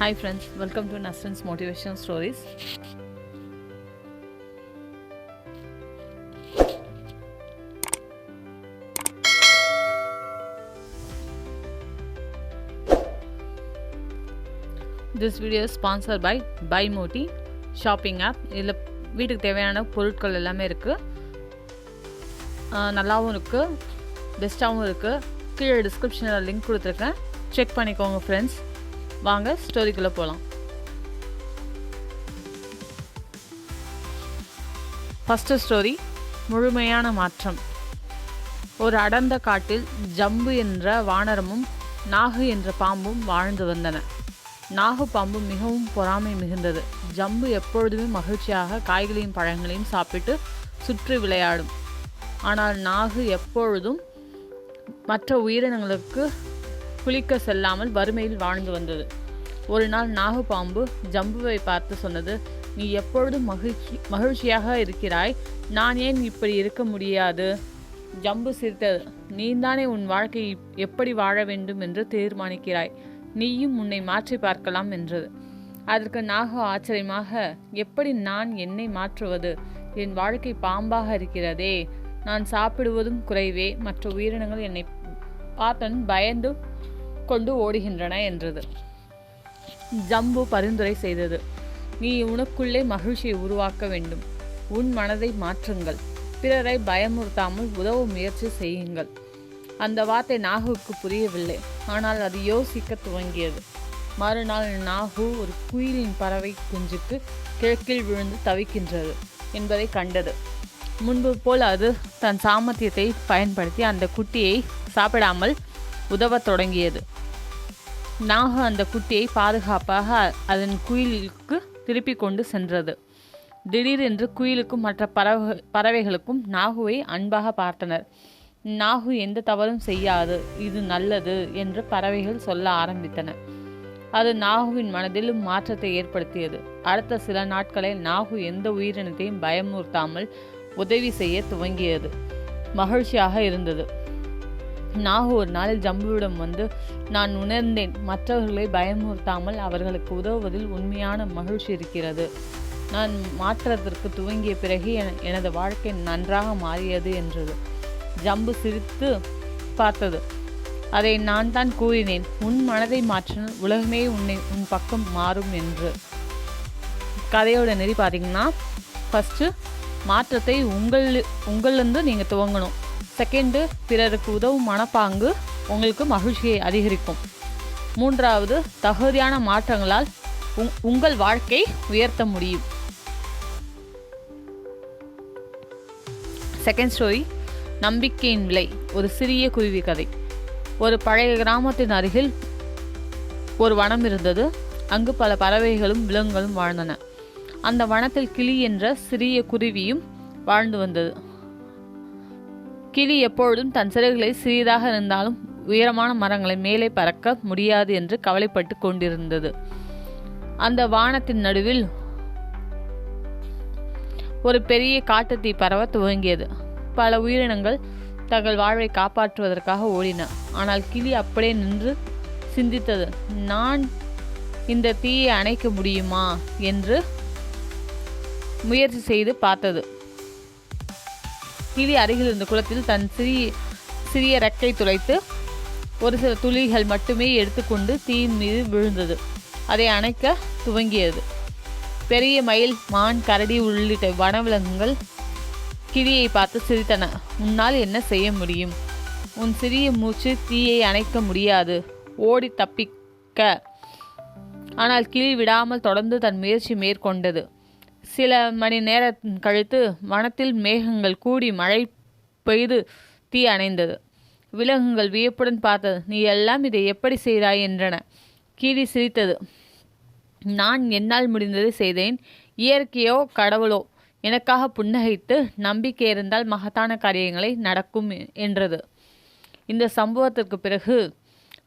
Hi friends, welcome to Nasrin's Motivational Stories. This video is sponsored by BuyMoti shopping app. இதில் வீட்டுக்கு தேவையான பொருட்கள் எல்லாமே இருக்குது, நல்லாவும் இருக்குது, பெஸ்ட்டாகவும் இருக்குது. கீழே டிஸ்கிரிப்ஷனில் லிங்க் கொடுத்துருக்கேன், செக் பண்ணிக்கோங்க ஃப்ரெண்ட்ஸ். வாங்க ஸ்டோரிக்குள்ளே போகலாம். ஃபஸ்ட்டு ஸ்டோரி, முழுமையான மாற்றம். ஒரு அடர்ந்த காட்டில் ஜம்பு என்ற வானரமும் நாகு என்ற பாம்பும் வாழ்ந்து வந்தன. நாகு பாம்பு மிகவும் பொறாமை மிகுந்தது. ஜம்பு எப்பொழுதுமே மகிழ்ச்சியாக காய்களையும் பழங்களையும் சாப்பிட்டு சுற்றி விளையாடும். ஆனால் நாகு எப்பொழுதும் மற்ற உயிரினங்களுக்கு குளிக்க செல்லாமல் வறுமையில் வாழ்ந்து வந்தது. ஒரு நாள் நாகு பாம்பு ஜம்புவை பார்த்து சொன்னது, நீ எப்பொழுதும் மகிழ்ச்சியாக இருக்கிறாய், நான் ஏன் இப்படி இருக்க முடியாது? ஜம்பு சிரித்தது, நீதானே உன் வாழ்க்கையை எப்படி வாழ வேண்டும் என்று தீர்மானிக்கிறாய், நீயும் உன்னை மாற்றி பார்க்கலாம் என்றது. அதற்கு நாகு ஆச்சரியமாக, எப்படி நான் என்னை மாற்றுவது? என் வாழ்க்கை பாம்பாக இருக்கிறதே, நான் சாப்பிடுவதும் குறைவே, மற்ற உயிரினங்கள் என்னை பார்த்தன் பயந்து கொண்டு ஓடுகின்றன என்றது. ஜம்பு பரிந்துரை செய்தது, நீ உனக்குள்ளே மகிழ்ச்சியை உருவாக்க வேண்டும். உன் மனதை மாற்றுங்கள், பிறரை பயமுறுத்தாமல் உதவ முயற்சி செய்யுங்கள். அந்த வார்த்தை நாகுவுக்கு புரியவில்லை, ஆனால் அது யோசிக்க துவங்கியது. மறுநாள் நாகு ஒரு குயிலின் பறவை குஞ்சுக்கு கிழக்கில் விழுந்து தவிக்கின்றது என்பதை கண்டது. முன்பு போல் அது தன் சாமர்த்தியத்தை பயன்படுத்தி அந்த குட்டியை சாப்பிடாமல் உதவத் தொடங்கியது. நாகு அந்த குட்டியை பாதுகாப்பாக அதன் குயிலுக்கு திருப்பி கொண்டு சென்றது. திடீரென்று குயிலுக்கும் மற்ற பறவைகளுக்கும் நாகுவை அன்பாக பார்த்தனர். நாகு எந்த தவறும் செய்யாது, இது நல்லது என்று பறவைகள் சொல்ல ஆரம்பித்தன. அது நாகுவின் மனதிலும் மாற்றத்தை ஏற்படுத்தியது. அடுத்த சில நாட்களில் நாகு எந்த உயிரினத்தையும் பயமுறுத்தாமல் உதவி செய்ய துவங்கியது. மகிழ்ச்சியாக இருந்தது. நாகு ஒரு நாளில் ஜம்புவிடம் வந்து, நான் உணர்ந்தேன், மற்றவர்களை பயமுறுத்தாமல் அவர்களுக்கு உதவுவதில் உண்மையான மகிழ்ச்சி இருக்கிறது. நான் மாற்றத்திற்கு துவங்கிய பிறகு எனது வாழ்க்கை நன்றாக மாறியது என்றது. ஜம்பு சிரித்து பார்த்தது. அதை நான் தான் கூறினேன், உன் மனதை மாற்றினால் உலகமே உன் பக்கம் மாறும் என்று. கதையோட நெறி பார்த்தீங்கன்னா, ஃபஸ்ட்டு மாற்றத்தை உங்களிலிருந்து நீங்கள் துவங்கணும். செகண்டு, பிறருக்கு உதவும் மனப்பாங்கு உங்களுக்கு மகிழ்ச்சியை அதிகரிக்கும். மூன்றாவது, தகுதியான மாற்றங்களால் உங்கள் வாழ்க்கை உயர்த்த முடியும். செகண்ட் ஸ்டோரி, நம்பிக்கையின் விலை. ஒரு சிறிய குருவி கதை. ஒரு பழைய கிராமத்தின் அருகில் ஒரு வனம் இருந்தது. அங்கு பல பறவைகளும் விலங்குகளும் வாழ்ந்தன. அந்த வனத்தில் கிளி என்ற சிறிய குருவியும் வாழ்ந்து வந்தது. கிளி எப்பொழுதும் தன் சிறகுகளை சிறிதாக இருந்தாலும் உயரமான மரங்களை மேலே பறக்க முடியாது என்று கவலைப்பட்டு கொண்டிருந்தது. அந்த வானத்தின் நடுவில் ஒரு பெரிய காட்டுத்தீ பரவ துவங்கியது. பல உயிரினங்கள் தங்கள் வாழ்வை காப்பாற்றுவதற்காக ஓடின. ஆனால் கிளி அப்படியே நின்று சிந்தித்தது. நான் இந்த தீயை அணைக்க முடியுமா என்று முயற்சி செய்து பார்த்தது. கிளி அருகில் இருந்த குளத்தில் தன் சிறிய ரெக்கை துளைத்து ஒரு சில துளிகள் மட்டுமே எடுத்துக்கொண்டு தீயின் மீது விழுந்தது. அதை அணைக்க துவங்கியது. பெரிய மயில், மான், கரடி உள்ளிட்ட வனவிலங்குகள் கிளியை பார்த்து சிரித்தன. உன்னால் என்ன செய்ய முடியும்? உன் சிறிய மூச்சு தீயை அணைக்க முடியாது, ஓடி தப்பிக்க. ஆனால் கிளி விடாமல் தொடர்ந்து தன் முயற்சி மேற்கொண்டது. சில மணி நேரம் கழித்து வனத்தில் மேகங்கள் கூடி மழை பெய்து தீ அணைந்தது. விலங்குகள் வியப்புடன் பார்த்தது. நீ எல்லாம் இதை எப்படி செய்தாய் என்றன. கிளி சிரித்தது. நான் என்னால் முடிந்ததை செய்தேன். இயற்கையோ கடவுளோ எனக்காக புன்னகைத்து, நம்பிக்கை இருந்தால் மகத்தான காரியங்களை நடக்கும் என்றது. இந்த சம்பவத்திற்கு பிறகு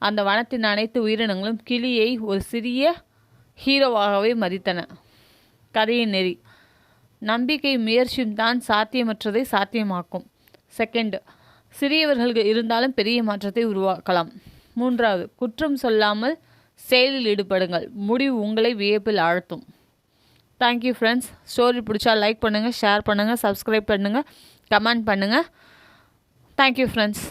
அந்த வனத்தின் அனைத்து உயிரினங்களும் கிளியை ஒரு சிறிய ஹீரோவாகவே மதித்தன. கதையின் நெறி, நம்பிக்கை முயற்சியும் தான் சாத்தியமற்றதை சாத்தியமாக்கும். செகண்ட், சிறியவர்கள் இருந்தாலும் பெரிய மாற்றத்தை உருவாக்கலாம். மூன்றாவது, குற்றம் சொல்லாமல் செயலில் ஈடுபடுங்கள். முடிவு உங்களை வியப்பில் ஆழ்த்தும். Thank you friends. ஸ்டோரி பிடிச்சா லைக் பண்ணுங்கள், ஷேர் பண்ணுங்கள், சப்ஸ்கிரைப் பண்ணுங்கள், கமெண்ட் பண்ணுங்கள். Thank you friends.